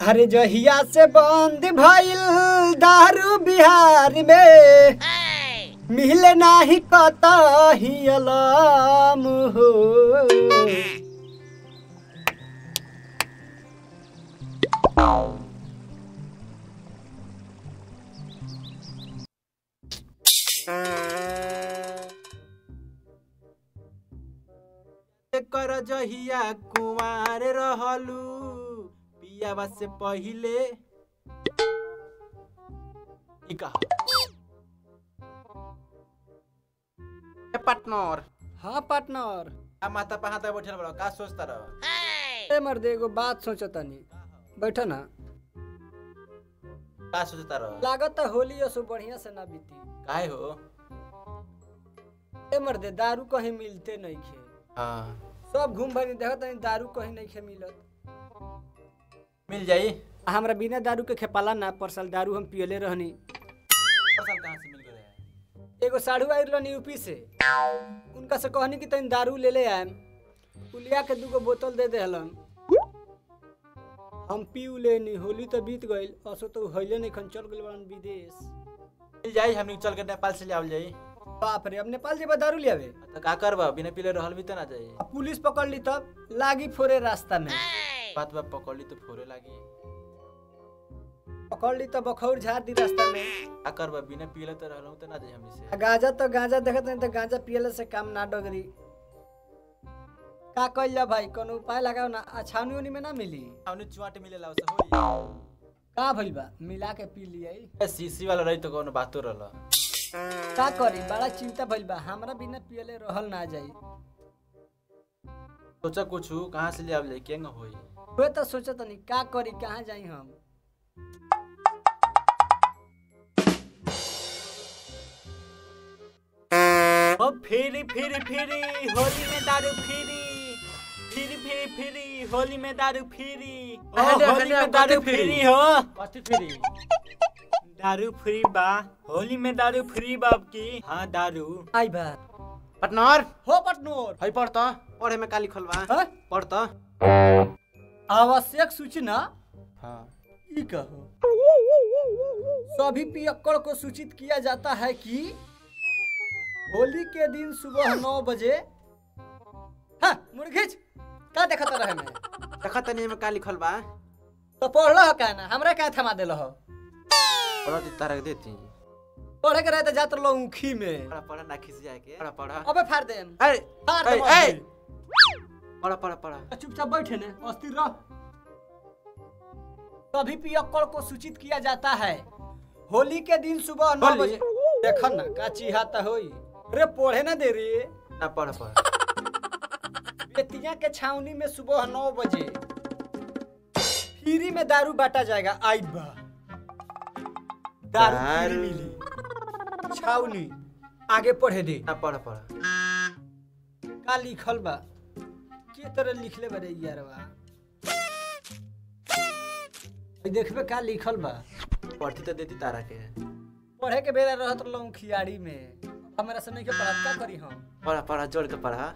अरे जहिया से बंद भइल दारू बिहार में मिले नाही कतही अलाम हो। कर जहिया कुंवार रहलू पियावा से पहिले पार्टनर। हाँ पार्टनर। आ माता पे हाथ बैठल बड़ा का सोचता रह? ए मर्दे एगो बात सोचतानी, बैठो ना। का सोचता रह? लागत होली असो बढ़िया से ना बीती। काहे हो? ए मर्दे दारू कहीं मिलते नहीं खे। हाँ सब घूम भरी देखत नहीं दारू कहीं नहीं खे मिलत। मिल जाई। हमरा बिना दारू के खेपाला ना, पर साल दारू हम पियले रहनी। पर साल कहाँ से मिल गए? एगो साढ़ू आइल रहनी यूपी से, उनका से कहनी कि तनी दारू ले ले आएम। पुलिया के 2 बोतल दे देहलन, हम पी लेनी। होली तो बीत गइल, असो तो हइले नहीं खन चल गइल बड़न विदेश। मिल जाई, हमनी चल के नेपाल से ले आवल जाई। बाप रे, अब नेपाल जेबा दारू ले आवे तो का करबा? बिना पीले रहल भी तो ना जाई। अब पुलिस पकड़ ली तब लागी फोरे रास्ता में। बात बा पकड़ ली तो फोरे लागी। पकड़ ली तो बखौर झाड़ दी रास्ता में। का करबा? बिना पीले तो रहलू तो ना जाई हमनी से। गांजा तो गांजा देखत नहीं तो गांजा पियले से काम ना डगरी। का कइल जा भाई, कोनो उपाय लगाओ ना। छावनी उनी में ना मिली? हमनी चुआट मिले लाओ से होई। का भइल बा? मिला के पी लिया। सीसी वाला रही तो कोनो बातो रहल। का करी, बड़ा चिंता भइल बा। हमरा बिना पियले रहल ना जाई। सोचा कुछ कहाँ से ले आवल जाई, केंग होई? वे तो सोचत नहीं का करी, कहाँ जाई हम। अब फिरी होली में दारू फिरी होली में दारू फिरी होली में दारू फिरी हो कथी फिरी? दारू फ्री बा होली में दारू फ्री बाप की। हाँ दारू आई बा पार्टनर हो पार्टनर। हई पढ़ता पढ़े में काली खोलवा पढ़ता आवश्यक सूचना। हाँ ई कहो, सभी पियक्कड़ को सूचित किया जाता है कि होली के दिन सुबह 9 बजे। हाँ मुर्गिच का देखत रहे में? देखत नहीं में काली खोलवा तो पढ़ल हो का ना, हमरा का थमा देल हो? पढ़ती तारक देती पढ़े के रहे तो जात रहो ऊखी में। पढ़ा ना खिसिया के पढ़ा अबे फाड़ देम। अरे फाड़ दे। पढ़ा चुपचाप बैठे ने, अस्थिर रह। सभी पियक्कड़ को सूचित किया जाता है होली के दिन सुबह 9 बजे। देखन ना का चिहाता होई रे, पढ़े ना दे रे ना। पढ़ बेतिया के छावनी में सुबह 9 बजे फ्री में दारू बांटा जाएगा। आई बा दारू फ्री मिली छावनी। आगे पढ़े दे ना। पढ़ का लिखल बा? के तरह लिखले बा रे यारवा? देखबे का लिखल बा। पढ़ती तो देती तारा के। पढ़े के बेरा रहत रहूं खियाड़ी में, हमरा से नहीं के पढ़ा का करी हम? पढ़ा जोड़ के पढ़ा।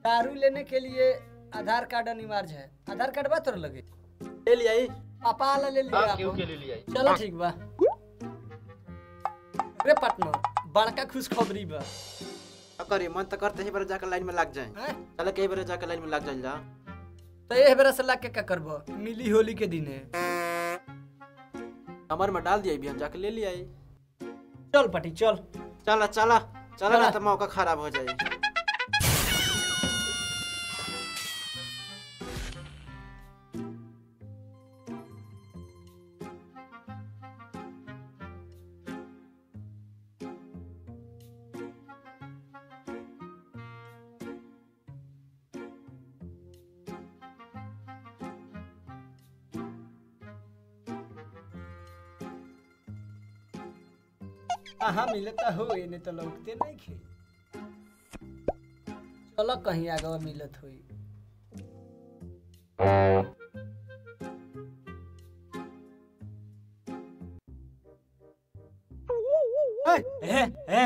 दारू लेने के लिए आधार कार्ड अनिवार्य है। आधार कार्ड बा तोर लगे? ले लिया पापा ले लिया। क्यों के ले लिया? चलो ठीक बा। रे पार्टनर बड़का खुशखबरी बा। करी मन तो करते ही बार जाकर लाइन में लग जाए। चल कई बार जाकर लाइन में लग जाए जा। तो ये बेरा से लाग के का करबो? मिली होली के दिन है। कमर में डाल दिया भी, हम जाके ले लिया। चल पटी चल। चला ना तो मौका खराब हो जाए। कहाँ मिलता हो इन्हें तो लौटते नहीं खे। चलो कहीं आगे मिलत हुई।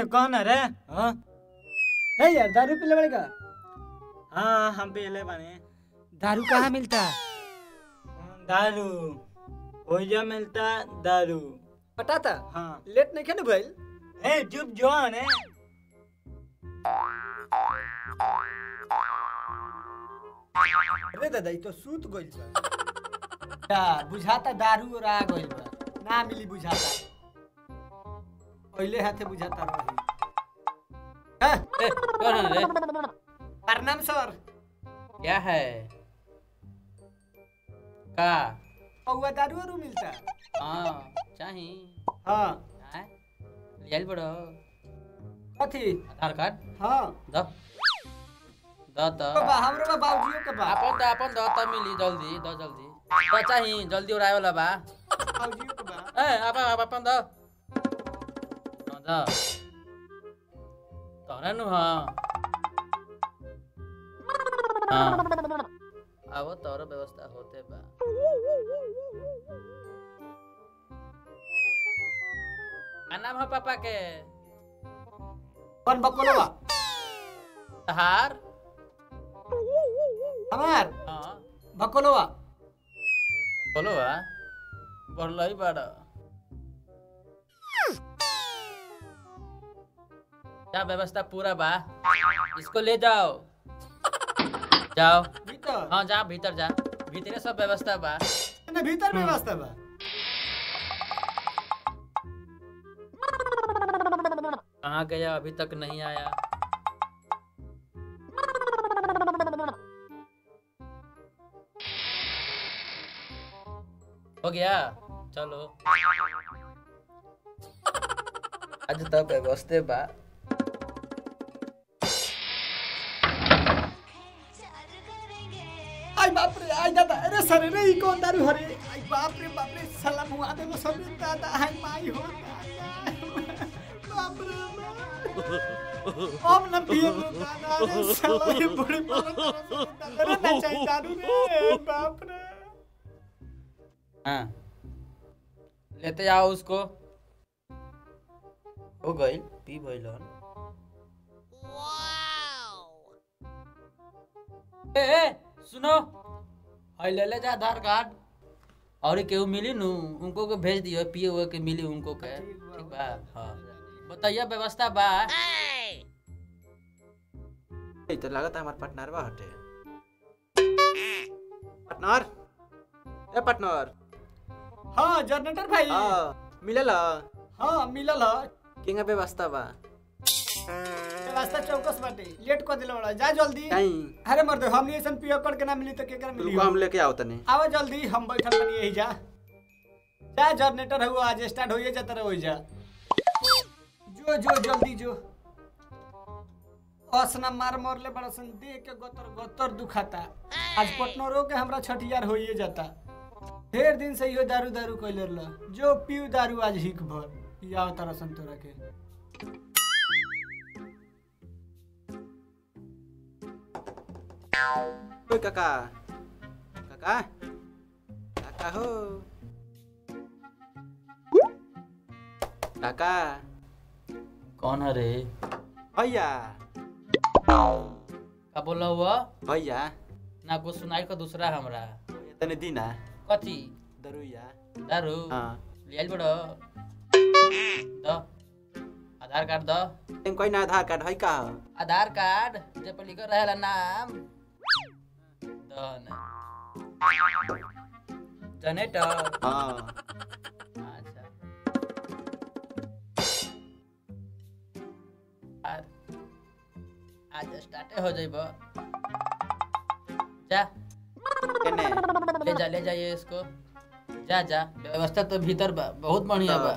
कौन है रे? है यार दारू पीले बड़ेगा। हाँ हम पीले बने। दारू कहाँ मिलता? दारू होइजा मिलता दारू। पटाता हाँ लेट नहीं खेने भइल। ए चुप जवान है। अरे दादा तो सूत गइल बा। बुझाता दारू और आ गइल बा। ना मिली बुझाता। पहले हाथे बुझाता रही। कौन है रे? प्रणाम सर। क्या है? का? पौवा दारू और मिलता। हाँ चाही। हाँ हैं? लियाल बड़ो। कथी? आधार कार्ड हाँ दो दो तो बा हमरो बा बाबूजियो के बा। अपन दो तो मिली जल्दी दो जल्दी तो चाही जल्दी उड़ाए वाला बा। बाबूजियो के बा। ए अपन दो दो तोरा नु हाँ हाँ अब तोरा व्यवस्था होते बा। का नाम है पापा के? कौन बकोलवा? तहार हमार हाँ बकोलवा। बोलो बा बोल ही बड़ा क्या व्यवस्था पूरा बा। इसको ले जाओ जाओ भीतर। हाँ जा भीतर जा भीतरे सब व्यवस्था बा। ने भीतर में वास्ता बा। कहाँ गया अभी तक नहीं आया। हो गया चलो आज तक व्यवस्था बा। आई बाप रे आई दादा अरे सर रे ई कौन दारू हरे आई बाप रे साला मुआ दे सब दादा हाय माई हो दादा बाप रे अब न पिए दादा रे साला ये बड़ी मारत अरे ना चाहिए दारू रे बाप रे। हाँ लेते आओ उसको। हो गई पी भइलन। ए सुनो हाय ले जा आधार कार्ड और केहू मिली नु उनको को भेज दियो पिए हुए के मिली उनको के ठीक बा। हाँ बताइए व्यवस्था बा। तो लागत हमार पार्टनर बा हटे। पार्टनर ए पार्टनर। हां जनरेटर भाई। हां मिलल। हां मिलल ह। केंगा व्यवस्था बा? रास्ता चौकस बाटे लेट कर दिला बड़ा जा जल्दी। नहीं अरे मर्द हमनी ऐसन पियो कर के ना मिली तो केकर मिली। रुको हम लेके आओ तने। आवा जल्दी हम बैठल बनी यही जा। जा जनरेटर हुआ आज स्टार्ट होइए जाता रहो जा। जो जो जल्दी जो। असना मार मरले बड़ा सन देख के गतर गतर दुखाता। आज पटनरो के हमरा छठियार होइए जाता। ढेर दिन से यो दारू दारू कइले रहल। जो पीऊ दारू आज हिक भर या तारा सन तोरा के। ओए काका काका काका हो काका। कौन है रे? भैया का बोला हुआ भैया ना कुछ सुनाई को दूसरा हमरा तने दीना कथी दरुइया। दारू हां लियाल बड़ो दो आधार कार्ड दो। तें कोई ना आधार कार्ड है का? आधार कार्ड जे पर लिखल रहेला नाम दो ना जनरेटर। हां अच्छा आज स्टार्ट हो जाइबो। जा केने ले जाइए इसको। जा जा व्यवस्था तो भीतर बा बहुत बढ़िया बा।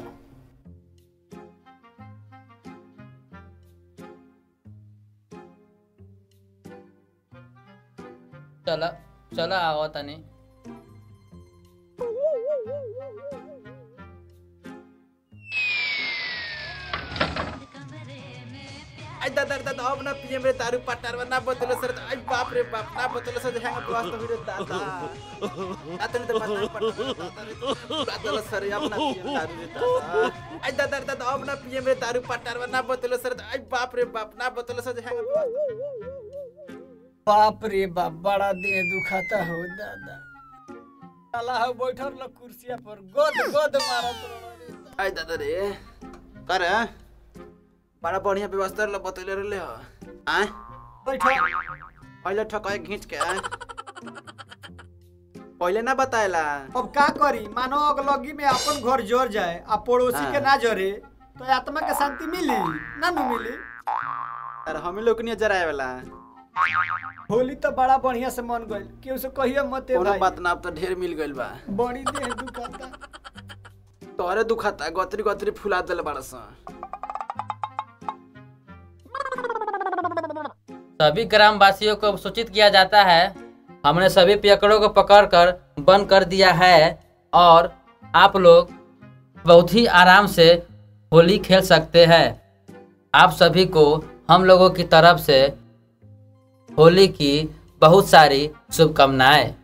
चला चला आओ तनी। आई दादा दादा अब ना पीएम रे दारू पार्टनर ना बतलो सर। आई बाप रे बाप ना बतलो सर हैंग व्यवस्था हो दादा आतने तो पार्टनर बतलो सर अब ना पीएम दारू रे दादा। आई दादा दादा अब ना पीएम रे दारू पार्टनर ना बतलो सर। आई बाप रे बाप ना बतलो सर हैंग बाप रे बाप, बड़ा देह दुखाता हो दादा। साला हो बैठल ल कुर्सिया पर, गोद गोद मारत रहो। आई दादा रे कर बड़ा बढ़िया व्यवस्था ल बतैले रहले हो। आय बैठो। पहले ठकाय घींच के पहले ना बताएला। अब का करी, मानो अगलगी में अपन घर जोर जाए आ पड़ोसी के ना जरे तो आत्मा के शांति मिली ना न मिली। अरे हम लोग नहीं जराए वाला। होली तो बड़ा बढ़िया से मन गइल, केहू से कहियो मत ए कोनो भाई। बात ना, अब तो ढेर मिल गइल बा। बड़ी देह दुखाता। तोरे दुखाता, गतरी गतरी फुला देले बाड़स। सभी ग्रामवासियों को सूचित किया जाता है, हमने सभी पियक्कड़ों को पकड़कर बंद कर दिया है और आप लोग बहुत ही आराम से होली खेल सकते हैं। आप सभी को हम लोगों की तरफ से होली की बहुत सारी शुभकामनाएं।